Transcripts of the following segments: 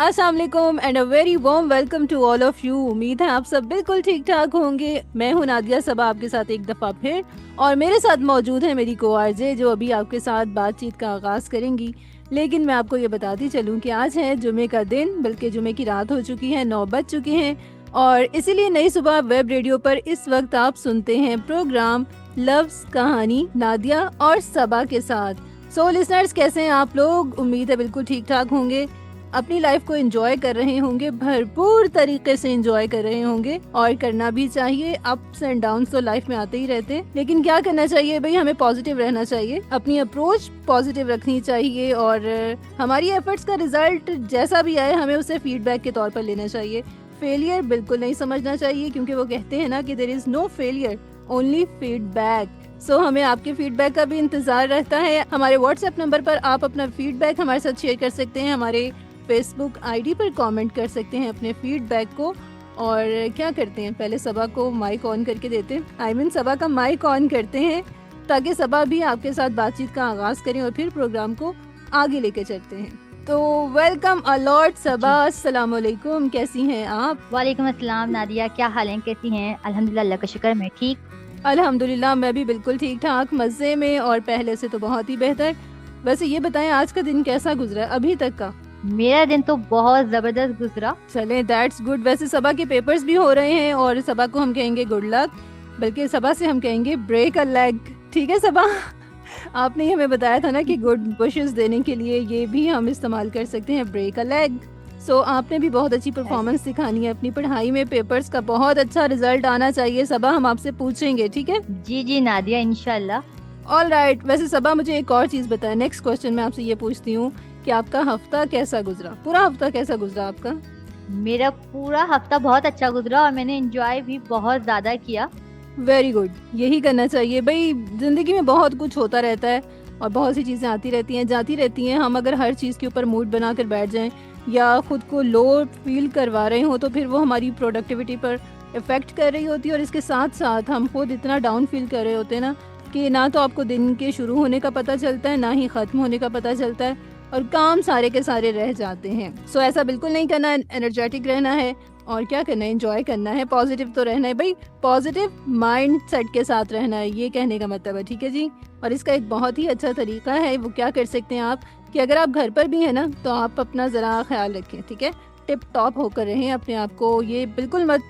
अस्सलाम वालेकुम and a very warm welcome to all of you. उम्मीद है आप सब बिल्कुल ठीक ठाक होंगे। मैं हूं नादिया सबा आपके साथ एक दफ़ा फिर, और मेरे साथ मौजूद है मेरी को आरजे जो अभी आपके साथ बातचीत का आगाज़ करेंगी। लेकिन मैं आपको ये बताती चलूं कि आज है जुमे का दिन, बल्कि जुमे की रात हो चुकी है, 9 बज चुके हैं। और इसीलिए नई सुबह वेब रेडियो पर इस वक्त आप सुनते हैं प्रोग्राम लव्स कहानी नादिया और सबा के साथ। सो लिसनर्स, कैसे हैं आप लोग? उम्मीद है बिल्कुल ठीक ठाक होंगे, अपनी लाइफ को एंजॉय कर रहे होंगे, भरपूर तरीके से एंजॉय कर रहे होंगे, और करना भी चाहिए। अप्स एंड डाउन्स तो लाइफ में आते ही रहते हैं, लेकिन क्या करना चाहिए भाई? हमें पॉजिटिव रहना चाहिए, अपनी अप्रोच पॉजिटिव रखनी चाहिए, और हमारी एफर्ट्स का रिजल्ट जैसा भी आए हमें उसे फीडबैक के तौर पर लेना चाहिए। फेलियर बिल्कुल नहीं समझना चाहिए, क्योंकि वो कहते हैं ना कि there is no failure, only feedback. So हमें आपके फीडबैक का भी इंतजार रहता है। हमारे व्हाट्सएप नंबर पर आप अपना फीडबैक हमारे साथ शेयर कर सकते हैं, हमारे फेसबुक आईडी पर कमेंट कर सकते हैं अपने फीडबैक को। और क्या करते हैं, पहले सबा को माइक ऑन करके देते हैं, सबा का माइक ऑन करते हैं, ताकि सबा भी आपके साथ बातचीत का आगाज करें और फिर प्रोग्राम को आगे लेके चलते हैं। तो वेलकम अलॉट सबा, अस्सलाम वालेकुम, कैसी हैं आप? वालेकुम अस्सलाम नादिया, क्या हाल है, कैसी हैं? अल्हम्दुलिल्लाह, अल्लाह का शुक्र, मैं ठीक। अल्हम्दुलिल्लाह, मैं भी बिल्कुल ठीक ठाक, मज़े में, और पहले से तो बहुत ही बेहतर। वैसे ये बताएं, आज का दिन कैसा गुजरा अभी तक का? मेरा दिन तो बहुत जबरदस्त गुजरा। चले, दैट्स गुड। वैसे सबा के पेपर्स भी हो रहे हैं, और सबा को हम कहेंगे गुड लक, बल्कि सबा से हम कहेंगे ब्रेक अ लेग। ठीक है सबा? आपने हमें बताया था ना कि गुड विशेस देने के लिए ये भी हम इस्तेमाल कर सकते हैं, ब्रेक अ लेग। सो आपने भी बहुत अच्छी परफॉर्मेंस दिखानी है अपनी पढ़ाई में, पेपर्स का बहुत अच्छा रिजल्ट आना चाहिए सबा, हम आपसे पूछेंगे, ठीक है? जी जी नादिया, इंशाल्लाह। All right. वैसे सबा, मुझे एक और चीज़ बताएं, नेक्स्ट क्वेश्चन मैं आपसे ये पूछती हूँ कि आपका हफ्ता कैसा गुजरा? पूरा हफ्ता कैसा गुजरा आपका? मेरा पूरा हफ्ता बहुत अच्छा गुजरा और मैंने एंजॉय भी बहुत ज्यादा किया। वेरी गुड, यही करना चाहिए भाई। जिंदगी में बहुत कुछ होता रहता है और बहुत सी चीज़ें आती रहती हैं, जाती रहती हैं। हम अगर हर चीज़ के ऊपर मूड बना कर बैठ जाएं या खुद को लो फील करवा रहे हो, तो फिर वो हमारी प्रोडक्टिविटी पर इफ़ेक्ट कर रही होती है, और इसके साथ साथ हम खुद इतना डाउन फील कर रहे होते हैं ना, कि ना तो आपको दिन के शुरू होने का पता चलता है, ना ही ख़त्म होने का पता चलता है, और काम सारे के सारे रह जाते हैं। सो ऐसा बिल्कुल नहीं करना है, एनर्जेटिक रहना है, और क्या करना है, एंजॉय करना है, पॉजिटिव तो रहना है भाई, पॉजिटिव माइंड सेट के साथ रहना है, ये कहने का मतलब है, ठीक है जी? और इसका एक बहुत ही अच्छा तरीका है, वो क्या कर सकते हैं आप, कि अगर आप घर पर भी हैं ना, तो आप अपना ज़रा ख्याल रखें, ठीक है? टिप टॉप होकर रहें, अपने आप को ये बिल्कुल मत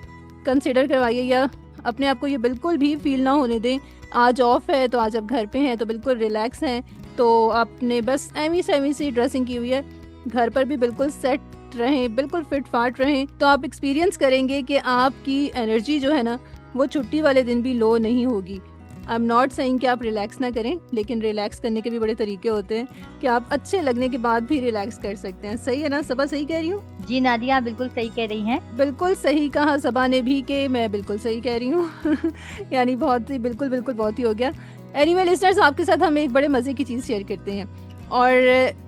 कंसिडर करवाइए, या अपने आप को ये बिल्कुल भी फील ना होने दें आज ऑफ है, तो आज आप घर पे हैं तो बिल्कुल रिलैक्स हैं, तो आपने बस एमी सेमी सी ड्रेसिंग की हुई है, घर पर भी बिल्कुल सेट रहें, बिल्कुल फिट फाट रहें, तो आप एक्सपीरियंस करेंगे कि आपकी एनर्जी जो है ना, वो छुट्टी वाले दिन भी लो नहीं होगी। आई एम नॉट सेइंग कि आप रिलैक्स ना करें, लेकिन रिलैक्स करने के भी बड़े तरीके होते हैं कि आप अच्छे लगने के बाद भी रिलैक्स कर सकते हैं। सही है ना सबा? सही कह रही हूँ? जी नादिया, आप बिल्कुल सही कह रही हैं। बिल्कुल सही कहा सबा ने भी कि मैं बिल्कुल सही कह रही हूँ। यानी बहुत ही, बिल्कुल बिल्कुल बहुत ही हो गया। एनीवे लिसनर्स, आपके साथ हम एक बड़े मज़े की चीज़ शेयर करते हैं, और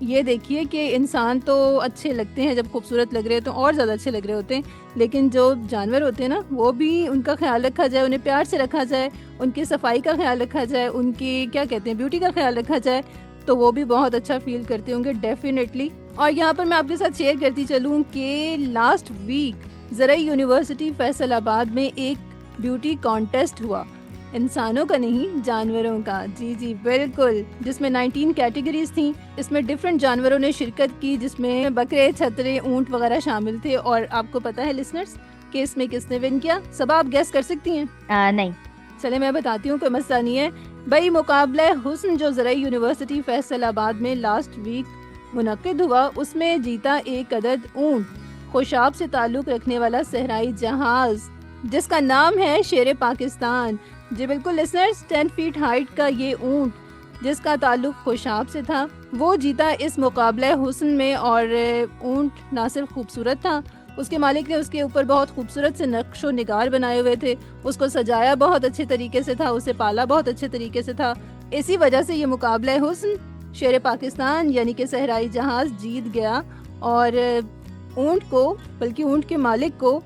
ये देखिए कि इंसान तो अच्छे लगते हैं, जब खूबसूरत लग रहे हैं तो और ज़्यादा अच्छे लग रहे होते हैं, लेकिन जो जानवर होते हैं ना, वो भी, उनका ख्याल रखा जाए, उन्हें प्यार से रखा जाए, उनकी सफाई का ख्याल रखा जाए, उनकी क्या कहते हैं, ब्यूटी का ख्याल रखा जाए, तो वो भी बहुत अच्छा फील करते होंगे डेफिनेटली। और यहाँ पर मैं आपके साथ शेयर करती चलूँ कि लास्ट वीक ज़रई यूनिवर्सिटी फैसलाबाद में एक ब्यूटी कॉन्टेस्ट हुआ, इंसानों का नहीं, जानवरों का। जी जी बिल्कुल, जिसमें 19 कैटेगरीज थी। इसमें डिफरेंट जानवरों ने शिरकत की, जिसमें बकरे, छतरे, ऊंट वगैरह शामिल थे। और आपको पता है लिसनर्स कि इसमें किसने विन किया? सब आप गैस कर सकती हैं? नहीं। चले मैं बताती हूँ, कोई मसला नहीं है भाई। मुकाबला हुस्न जो ज़रई यूनिवर्सिटी फैसलाबाद में लास्ट वीक मुनक्किद हुआ, उसमें जीता एक अदद ऊंट, खुशाब से ताल्लुक़ रखने वाला सहराई जहाज, जिसका नाम है शेर पाकिस्तान। जी बिल्कुल लिसनर्स, 10 फीट हाइट का ये ऊंट, जिसका ताल्लुक खुशाब से था, वो जीता इस मुकाबले हुस्न में। और ऊंट ना सिर्फ खूबसूरत था, उसके मालिक ने उसके ऊपर बहुत खूबसूरत से नक्शो निगार बनाए हुए थे, उसको सजाया बहुत अच्छे तरीके से था, उसे पाला बहुत अच्छे तरीके से था। इसी वजह से ये मुकाबला हुस्न शेर पाकिस्तान यानी कि सहराई जहाज जीत गया, और ऊंट को, बल्कि ऊंट के मालिक को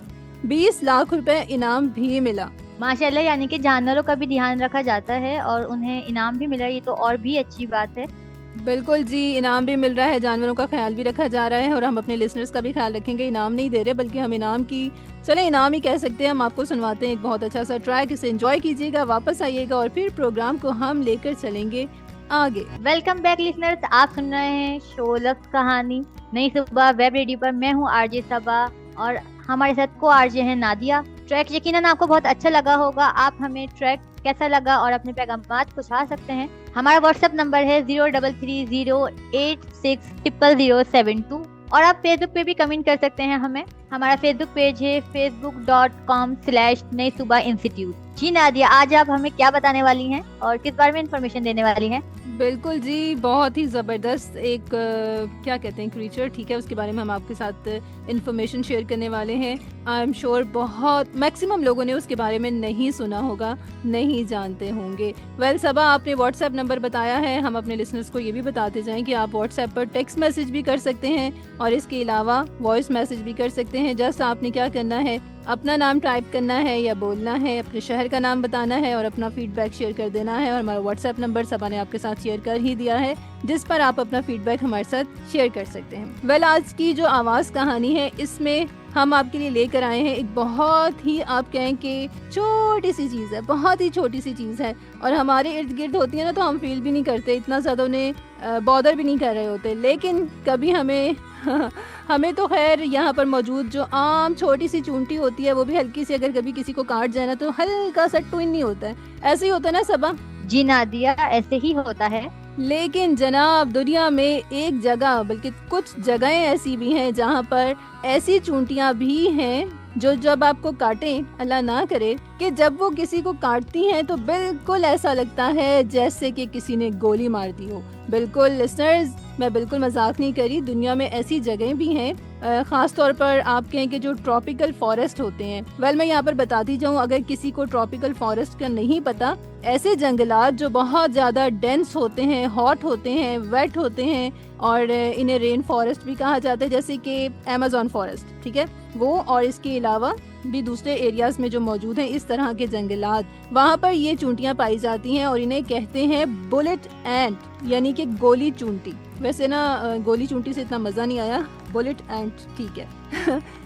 20 लाख रुपए इनाम भी मिला। माशाल्लाह, यानी कि जानवरों का भी ध्यान रखा जाता है और उन्हें इनाम भी मिला, ये तो और भी अच्छी बात है। बिल्कुल जी, इनाम भी मिल रहा है, जानवरों का ख्याल भी रखा जा रहा है और हम अपने लिसनर्स का भी ख्याल रखेंगे। इनाम नहीं दे रहे बल्कि हम इनाम की, चले इनाम ही कह सकते हैं। हम आपको सुनवाते हैं एक बहुत अच्छा सा ट्रैक, इसे एंजॉय कीजिएगा, वापस आइएगा और फिर प्रोग्राम को हम लेकर चलेंगे आगे। वेलकम बैक लिसनर्स, आप सुन रहे हैं शो लफ्ज कहानी नई सुबह वेब रेडियो पर। मैं हूं आरजे सबा और हमारे साथ को आरजे हैं नादिया। ट्रैक यकीनन आपको बहुत अच्छा लगा होगा। आप हमें ट्रैक कैसा लगा और अपने पैगामात पहुंचा सकते हैं। हमारा व्हाट्सएप नंबर है 0330860007 और आप फेसबुक पे भी कमेंट कर सकते हैं हमें। हमारा फेसबुक पेज है facebook.com/नई सुबह इंस्टीट्यूट। जी नादिया, आज आप हमें क्या बताने वाली हैं और किस बारे में इंफॉर्मेशन देने वाली हैं? बिल्कुल जी, बहुत ही ज़बरदस्त एक क्या कहते हैं क्रीचर, ठीक है, उसके बारे में हम आपके साथ इन्फॉर्मेशन शेयर करने वाले हैं। आई एम श्योर बहुत मैक्सिमम लोगों ने उसके बारे में नहीं सुना होगा, नहीं जानते होंगे। वेल सबा, आपने व्हाट्सएप नंबर बताया है, हम अपने लिसनर्स को ये भी बताते जाएं कि आप व्हाट्सएप पर टेक्स्ट मैसेज भी कर सकते हैं और इसके अलावा वॉइस मैसेज भी कर सकते हैं। जस्ट आपने क्या करना है, अपना नाम टाइप करना है या बोलना है, अपने शहर का नाम बताना है और अपना फीडबैक शेयर कर देना है। और हमारा व्हाट्सएप नंबर सबा ने आपके साथ शेयर कर ही दिया है, जिस पर आप अपना फीडबैक हमारे साथ शेयर कर सकते हैं। वेल, आज की जो आवाज़ कहानी है, इसमें हम आपके लिए लेकर आए हैं एक बहुत ही, आप कहें कि छोटी सी चीज़ है, बहुत ही छोटी सी चीज़ है और हमारे इर्द गिर्द होती है ना, तो हम फील भी नहीं करते, इतना ज़्यादा उन्हें बॉदर भी नहीं कर रहे होते। लेकिन कभी हमें हमें तो खैर यहाँ पर मौजूद जो आम छोटी सी चूंटी होती है, वो भी हल्की सी अगर कभी किसी को काट जाए ना, तो हल्का सा ट्विन नहीं होता है, ऐसे ही होता है ना सबा? जी नादिया, ऐसे ही होता है। लेकिन जनाब, दुनिया में एक जगह, बल्कि कुछ जगहें ऐसी भी हैं जहाँ पर ऐसी चूंटियाँ भी हैं जो जब आपको काटें, अल्लाह ना करे कि जब वो किसी को काटती हैं तो बिल्कुल ऐसा लगता है जैसे कि किसी ने गोली मार दी हो। बिल्कुल लिसनर्स, मैं बिल्कुल मजाक नहीं करी, दुनिया में ऐसी जगहें भी हैं, ख़ास तौर पर आप कहें कि जो ट्रॉपिकल फॉरेस्ट होते हैं। वेल, मैं यहाँ पर बताती जाऊँ, अगर किसी को ट्रॉपिकल फॉरेस्ट का नहीं पता, ऐसे जंगलात जो बहुत ज़्यादा डेंस होते हैं, हॉट होते हैं, वेट होते हैं और इन्हें रेन फॉरेस्ट भी कहा जाता है, जैसे कि अमेज़न फॉरेस्ट, ठीक है, वो और इसके अलावा भी दूसरे एरियाज में जो मौजूद हैं इस तरह के जंगलात, वहाँ पर ये चूंटियाँ पाई जाती हैं और इन्हें कहते हैं बुलेट एंट, यानी कि गोली चूंटी। वैसे ना गोली चूंटी से इतना मज़ा नहीं आया, बुलेट एंट ठीक है।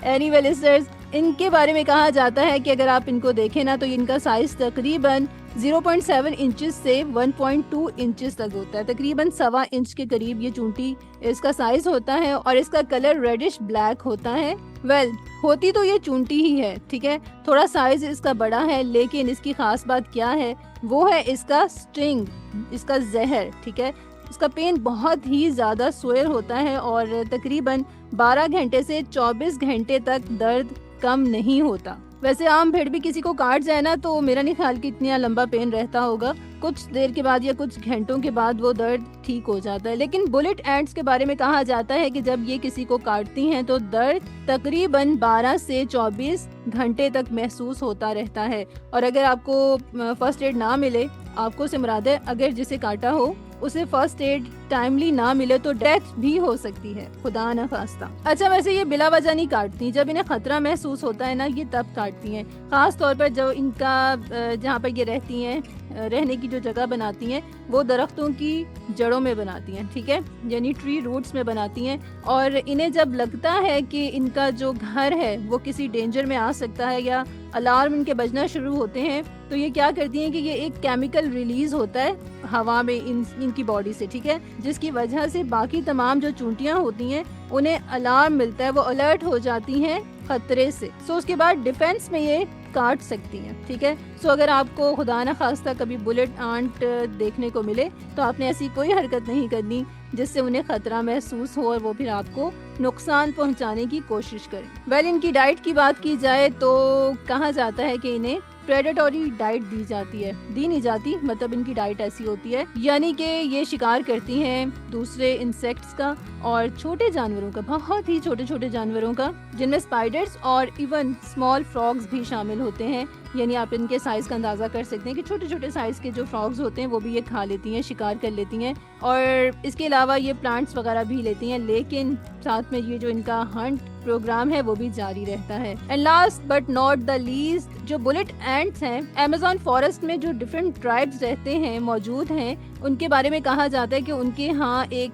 एनीवे लिसनर्स, इनके बारे में कहा जाता है कि अगर आप इनको देखें ना, तो इनका साइज तकरीबन 0.7 इंचेस से 1.2 इंचेस तक होता है, तकरीबन 1.25 इंच के करीब ये चूंटी इसका साइज होता है और इसका कलर रेडिश ब्लैक होता है। वेल, होती तो ये चूंटी ही है, ठीक है, थोड़ा साइज इसका बड़ा है, लेकिन इसकी खास बात क्या है, वो है इसका स्टिंग, इसका जहर, ठीक है। इसका पेन बहुत ही ज़्यादा सोयर होता है और तकरीबन 12 घंटे से 24 घंटे तक दर्द कम नहीं होता। वैसे आम भेड़ भी किसी को काट जाए ना, तो मेरा नहीं ख्याल कि इतना लंबा पेन रहता होगा, कुछ देर के बाद या कुछ घंटों के बाद वो दर्द ठीक हो जाता है। लेकिन बुलेट एंट्स के बारे में कहा जाता है कि जब ये किसी को काटती हैं तो दर्द तकरीबन 12 से 24 घंटे तक महसूस होता रहता है। और अगर आपको फर्स्ट एड ना मिले, आपको से मुराद है अगर जिसे काटा हो उसे फर्स्ट एड टाइमली ना मिले तो डेथ भी हो सकती है, खुदा न खास्ता। अच्छा, वैसे ये बिला वजह नहीं काटती, जब इन्हें खतरा महसूस होता है ना, ये तब काटती हैं। खास तौर पर जब इनका जहाँ पर ये रहती हैं, रहने की जो जगह बनाती हैं, वो दरख्तों की जड़ों में बनाती हैं, ठीक है, यानी ट्री रूट्स में बनाती हैं। और इन्हें जब लगता है कि इनका जो घर है वो किसी डेंजर में आ सकता है या अलार्म इनके बजना शुरू होते हैं, तो ये क्या करती हैं कि ये एक केमिकल रिलीज होता है हवा में इनकी बॉडी से, ठीक है, जिसकी वजह से बाकी तमाम जो चूंटियां होती हैं उन्हें अलार्म मिलता है, वो अलर्ट हो जाती हैं खतरे से। सो उसके बाद डिफेंस में ये काट सकती हैं, ठीक है। सो अगर आपको खुदा न खास्ता कभी बुलेट आंट देखने को मिले, तो आपने ऐसी कोई हरकत नहीं करनी जिससे उन्हें खतरा महसूस हो और वो फिर आपको नुकसान पहुंचाने की कोशिश करें। वेल, इनकी डाइट की बात की जाए तो कहा जाता है कि इन्हें प्रेडेटरी डाइट दी जाती है, दी नहीं जाती, मतलब इनकी डाइट ऐसी होती है, यानी कि ये शिकार करती हैं दूसरे इंसेक्ट्स का और छोटे जानवरों का, बहुत ही छोटे छोटे जानवरों का, जिनमें स्पाइडर्स और इवन स्मॉल फ्रॉग्स भी शामिल होते हैं। यानी आप इनके साइज का अंदाजा कर सकते हैं कि छोटे छोटे साइज के जो फ्रॉग्स होते हैं वो भी ये खा लेती हैं, शिकार कर लेती हैं। और इसके अलावा ये प्लांट्स वगैरह भी लेती हैं, लेकिन साथ में ये जो इनका हंट प्रोग्राम है वो भी जारी रहता है। And last but not the least, जो बुलेट एंट्स हैं, अमेज़न फॉरेस्ट में जो डिफरेंट ट्राइब्स रहते हैं, मौजूद हैं, उनके बारे में कहा जाता है कि उनके यहाँ एक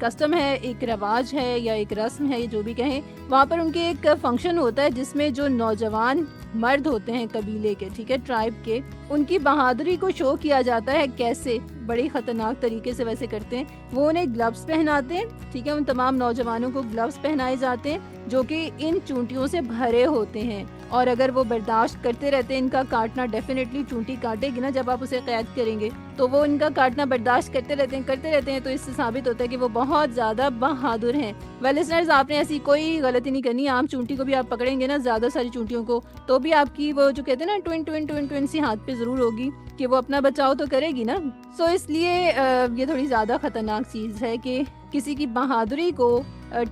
कस्टम है, एक रवाज है या एक रस्म है, जो भी कहें, वहाँ पर उनके एक फंक्शन होता है जिसमें जो नौजवान मर्द होते हैं कबीले के, ठीक है, ट्राइब के, उनकी बहादुरी को शो किया जाता है। कैसे? बड़े खतरनाक तरीके से वैसे करते हैं। वो उन्हें ग्लव्स पहनाते हैं, ठीक है, उन तमाम नौजवानों को ग्लव्स पहनाए जाते हैं जो कि इन चूंटियों से भरे होते हैं, और अगर वो बर्दाश्त करते रहते हैं इनका काटना, डेफिनेटली चूंटी काटेगी ना जब आप उसे कैद करेंगे, तो वो इनका काटना बर्दाश्त करते रहते हैं, तो इससे साबित होता है कि वो बहुत ज्यादा बहादुर हैं। वेल लिसनर्स, आपने ऐसी कोई गलती नहीं करनी। आम चूंटी को भी आप पकड़ेंगे ना, ज्यादा सारी चूंटियों को, तो भी आपकी वो जो कहते हैं ना ट्विन सी हाथ पे जरूर होगी कि वो अपना बचाव तो करेगी ना। सो इसलिए ये थोड़ी ज्यादा खतरनाक चीज है कि किसी की बहादुरी को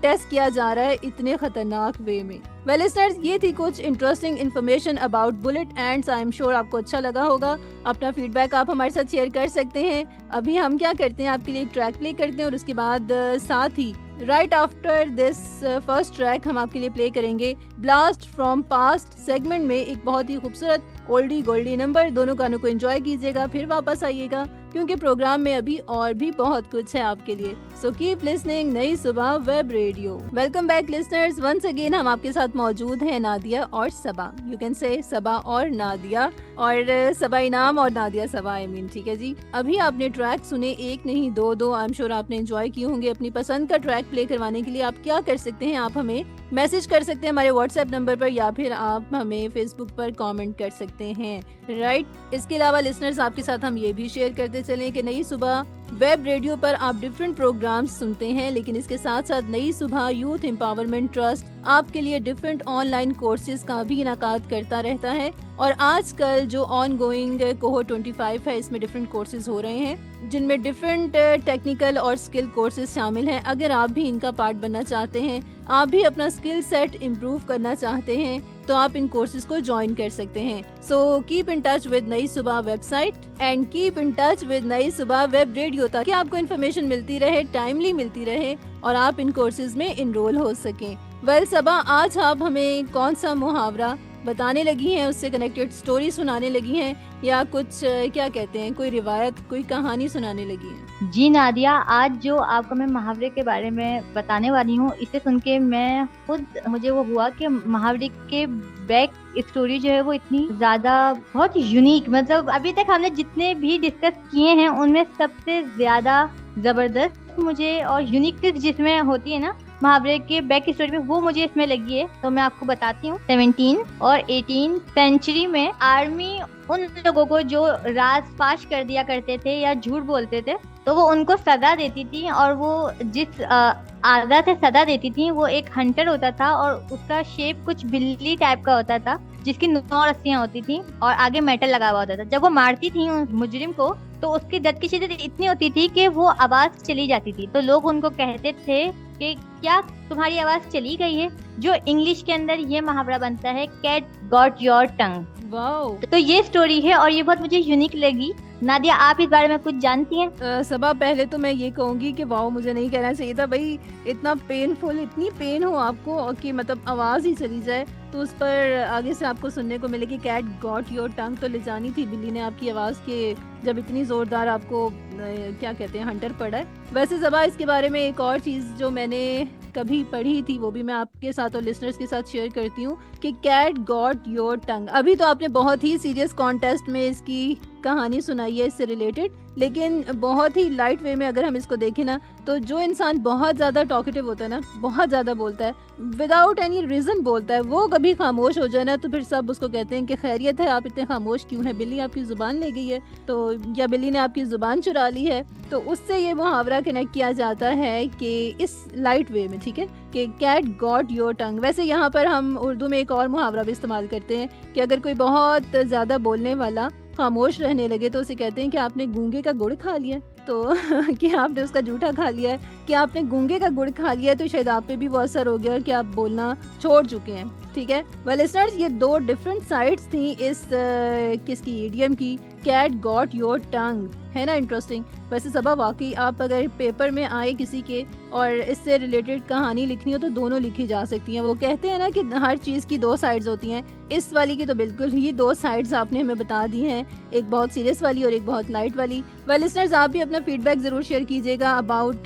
टेस्ट किया जा रहा है इतने खतरनाक वे में। वेल लिसनर्स, ये थी कुछ interesting information about bullet ends. I am sure आपको अच्छा लगा होगा। अपना फीडबैक आप हमारे साथ शेयर कर सकते हैं। अभी हम क्या करते हैं, आपके लिए एक ट्रैक प्ले करते हैं और उसके बाद साथ ही right after this first track हम आपके लिए प्ले करेंगे ब्लास्ट फ्रॉम पास्ट सेगमेंट में एक बहुत ही खूबसूरत ओल्डी गोल्डी नंबर। दोनों गानों को एंजॉय कीजिएगा, फिर वापस आइएगा क्योंकि प्रोग्राम में अभी और भी बहुत कुछ है आपके लिए। So keep listening Nayi Subah web radio. Welcome back listeners, once again हम आपके साथ मौजूद हैं नादिया और सबा। यू कैन से सबा और नादिया, और सबा इनाम और नादिया सबा, आई मीन, ठीक है जी। अभी आपने ट्रैक सुने, एक नहीं दो। आई एम श्योर आपने एंजॉय किए होंगे। अपनी पसंद का ट्रैक प्ले करवाने के लिए आप क्या कर सकते हैं, आप हमें मैसेज कर सकते हैं हमारे व्हाट्सएप नंबर पर, या फिर आप हमें फेसबुक पर कमेंट कर सकते हैं, राइट। इसके अलावा लिसनर्स, आपके साथ हम ये भी शेयर करते चलें कि नई सुबह वेब रेडियो पर आप डिफरेंट प्रोग्राम्स सुनते हैं, लेकिन इसके साथ साथ नई सुबह यूथ एम्पावरमेंट ट्रस्ट आपके लिए डिफरेंट ऑनलाइन कोर्सेज का भी इनाकाद करता रहता है। और आजकल जो ऑन गोइंग कोहोर्ट 25 है, इसमें डिफरेंट कोर्सेज हो रहे हैं जिनमें डिफरेंट टेक्निकल और स्किल कोर्सेज शामिल हैं। अगर आप भी इनका पार्ट बनना चाहते हैं, आप भी अपना स्किल सेट इम्प्रूव करना चाहते हैं, तो आप इन कोर्सेज को ज्वाइन कर सकते हैं। So keep in touch with नई सुबह website and keep in touch with नई सुबह वेब रेडियो, ताकि आपको इन्फॉर्मेशन मिलती रहे, टाइमली मिलती रहे और आप इन कोर्सेज में इनरोल हो सकें। वेल सबा, आज आप हमें कौन सा मुहावरा बताने लगी हैं, उससे कनेक्टेड स्टोरी सुनाने लगी हैं, या कुछ क्या कहते हैं, कोई रिवायत, कोई कहानी सुनाने लगी हैं? जी नादिया, आज जो आपको मैं मुहावरे के बारे में बताने वाली हूँ, इसे सुन के मैं खुद, मुझे वो हुआ कि मुहावरे के बैक स्टोरी जो है वो इतनी ज्यादा बहुत यूनिक, मतलब अभी तक हमने जितने भी डिस्कस किए हैं उनमें सबसे ज्यादा जबरदस्त मुझे और यूनिक जिसमें होती है ना मुहावरे के बैक स्टोरी में, वो मुझे इसमें लगी है। तो मैं आपको बताती हूँ। 17 और 18 सेंचुरी में आर्मी उन लोगों को जो राज फाश कर दिया करते थे या झूठ बोलते थे, तो वो उनको सजा देती थी, और वो जिस आदा से सजा देती थी वो एक हंटर होता था, और उसका शेप कुछ बिल्ली टाइप का होता था जिसकी 9 रस्सियां होती थी और आगे मेटल लगा हुआ होता था। जब वो मारती थी उस मुजरिम को, तो उसकी दर्द की शिद्दत इतनी होती थी कि वो आवाज चली जाती थी। तो लोग उनको कहते थे कि क्या तुम्हारी आवाज चली गई है, जो इंग्लिश के अंदर ये मुहावरा बनता है, cat got your tongue. Wow, तो ये स्टोरी है और ये बहुत मुझे यूनिक लगी। नादिया, आप इस बारे में कुछ जानती हैं? सबा, पहले तो मैं ये कहूंगी कि वाओ, मुझे नहीं कहना चाहिए था भाई, इतना पेनफुल, इतनी पेन हो आपको कि मतलब आवाज ही चली जाए, तो उस पर आगे से आपको सुनने को मिले कि कैट गॉट योर टंग, तो ले जानी थी बिल्ली ने आपकी आवाज के, जब इतनी जोरदार आपको क्या कहते हैं हंटर पड़ा है। वैसे सबा, इसके बारे में एक और चीज जो मैंने कभी पढ़ी थी, वो भी मैं आपके साथ और लिसनर्स के साथ शेयर करती हूँ कि कैट गॉट योर टंग। अभी तो आपने बहुत ही सीरियस कॉन्टेस्ट में इसकी कहानी सुनाई है इससे रिलेटेड, लेकिन बहुत ही लाइट वे में अगर हम इसको देखें ना, तो जो इंसान बहुत ज्यादा टॉकेटिव होता है ना, बहुत ज्यादा बोलता है, विदाउट एनी रीजन बोलता है, वो कभी खामोश हो जाए ना, तो फिर सब उसको कहते हैं कि खैरियत है, आप इतने खामोश क्यों हैं, बिल्ली आपकी जुबान ले गई है, तो या बिल्ली ने आपकी जुबान चुरा ली है। तो उससे ये मुहावरा कनेक्ट किया जाता है कि इस लाइट वे में, ठीक है, कि कैट गॉट योर टंग। वैसे यहाँ पर हम उर्दू में एक और मुहावरा भी इस्तेमाल करते हैं कि अगर कोई बहुत ज्यादा बोलने वाला खामोश रहने लगे, तो उसे कहते हैं कि आपने गूंगे का गुड़ खा लिया, तो कि आपने उसका जूठा खा लिया है, कि आपने गूंगे का गुड़ खा लिया है, तो शायद आप पे भी वो असर हो गया और कि आप बोलना छोड़ चुके हैं, ठीक है। वेल लिसनर्स, ये 2 डिफरेंट साइड्स थी इस किसकी, इडियम की, कैट गॉट योर टंग, है ना इंटरेस्टिंग। वैसे सबा वाकई आप अगर पेपर में आए किसी के और इससे रिलेटेड कहानी लिखनी हो तो दोनों लिखी जा सकती हैं। वो कहते हैं ना कि हर चीज़ की दो साइड्स होती हैं, इस वाली की तो बिल्कुल ही दो साइड्स आपने हमें बता दी हैं, एक बहुत सीरियस वाली और एक बहुत लाइट वाली। वेल लिसनर्स, आप भी अपना फीडबैक ज़रूर शेयर कीजिएगा अबाउट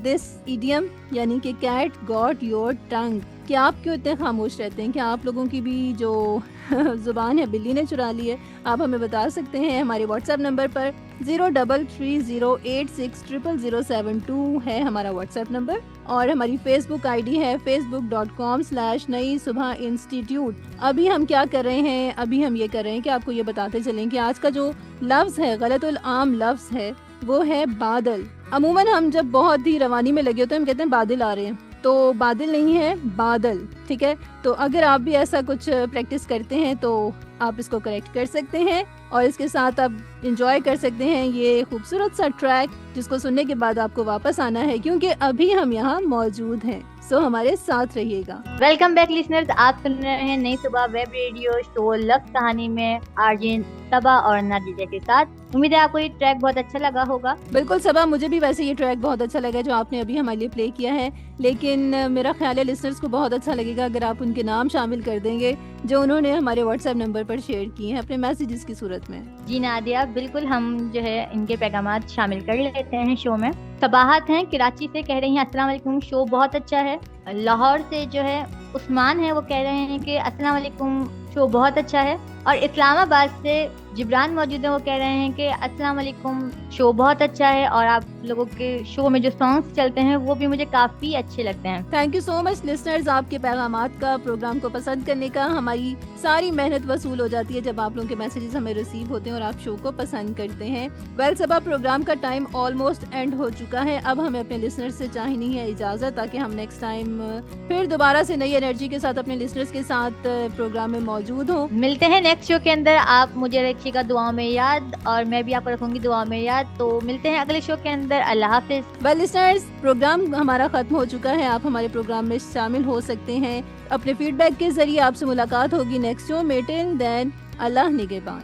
दिस इडियम, यानी कि कैट गॉट योर टंग। क्या आप क्यों इतने खामोश रहते हैं? क्या आप लोगों की भी जो ज़ुबान है बिल्ली ने चुरा ली है? आप हमें बता सकते हैं हमारे व्हाट्सएप नंबर पर 0330860072 है हमारा व्हाट्सएप नंबर, और हमारी फेसबुक आईडी है facebook.com/नई सुबह इंस्टीट्यूट। अभी हम क्या कर रहे हैं? अभी हम ये कर रहे हैं कि आपको ये बताते चलें कि आज का जो लफ्ज़ है, गलतुल आम लफ्ज़ है, वो है बादल। अमूमन हम जब बहुत ही रवानी में लगे होते हैं हम कहते हैं बादल आ रहे हैं, तो बादल नहीं है, बादल, ठीक है। तो अगर आप भी ऐसा कुछ प्रैक्टिस करते हैं तो आप इसको करेक्ट कर सकते हैं और इसके साथ आप इंजॉय कर सकते हैं ये खूबसूरत सा ट्रैक, जिसको सुनने के बाद आपको वापस आना है क्योंकि अभी हम यहाँ मौजूद हैं। सो हमारे साथ रहिएगा। वेलकम बैक लिसनर्स, आप सुन रहे हैं नई सुबह वेब रेडियो शो लफ्ज़ कहानी में आरजे सबा और नादिया के साथ। उम्मीद है आपको ये ट्रैक बहुत अच्छा लगा होगा। बिल्कुल सबा, मुझे भी वैसे ये ट्रैक बहुत अच्छा लगा जो आपने अभी हमारे लिए प्ले किया है, लेकिन मेरा ख्याल है लिसनर्स को बहुत अच्छा लगेगा अगर आप उनके नाम शामिल कर देंगे जो उन्होंने हमारे व्हाट्सएप नंबर पर शेयर किए हैं अपने मैसेजेस की सूरत में। जी नादिया, बिल्कुल हम जो है इनके पैगामात शामिल कर लेते हैं शो में। सबाहत हैं कराची से, कह रही हैं अस्सलाम वालेकुम, शो बहुत अच्छा है। लाहौर से जो है उस्मान है, वो कह रहे हैं कि अस्सलाम वालेकुम, शो बहुत अच्छा है। और इस्लामाबाद से जिब्रान मौजूद है, वो कह रहे हैं कि अस्सलाम वालेकुम, शो बहुत अच्छा है और आप लोगों के शो में जो सॉन्ग्स चलते हैं वो भी मुझे काफ़ी अच्छे लगते हैं। Thank you so much listeners, आपके पैगामात का, प्रोग्राम को पसंद करने का। हमारी सारी मेहनत वसूल हो जाती है जब आप लोगों के मैसेजेस हमें रिसीव होते हैं और आप शो को पसंद करते हैं। वेल सबा, प्रोग्राम का टाइम ऑलमोस्ट एंड हो चुका है। अब हमें अपने लिसनर्स से चाहिए है इजाज़त, ताकि हम नेक्स्ट टाइम फिर दोबारा से नई एनर्जी के साथ अपने लिसनर्स के साथ प्रोग्राम में मौजूद हों। मिलते हैं नेक्स्ट शो के अंदर। आप मुझे रखिएगा दुआ में याद और मैं भी आपको रखूंगी दुआ में याद। तो मिलते हैं अगले शो के अंदर। अल्लाह हाफिज। वेल लिसनर्स, प्रोग्राम हमारा खत्म हो चुका है। आप हमारे प्रोग्राम में शामिल हो सकते हैं। अपने फीडबैक के जरिए आपसे मुलाकात होगी नेक्स्ट शो में। टिल देन, अल्लाह निगहबान।